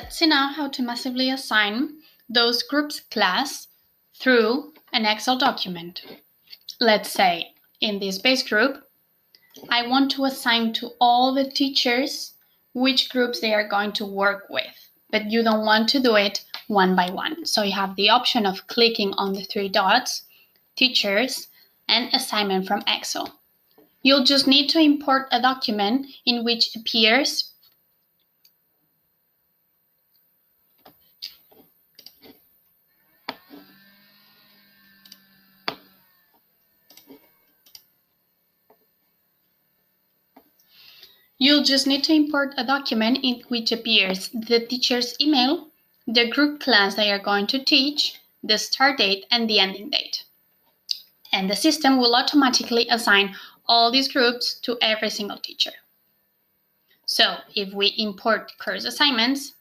Let's see now how to massively assign those groups class through an Excel document. Let's say in this base group, I want to assign to all the teachers which groups they are going to work with, but you don't want to do it one by one. So you have the option of clicking on the three dots, teachers, and assignment from Excel. You'll just need to import a document in which appears You'll just need to import a document in which appears the teacher's email, the group class they are going to teach, the start date, and the ending date. And the system will automatically assign all these groups to every single teacher. So if we import course assignments,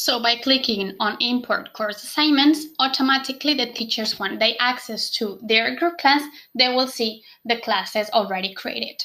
so by clicking on import course assignments, automatically the teachers, when they access to their group class, they will see the classes already created.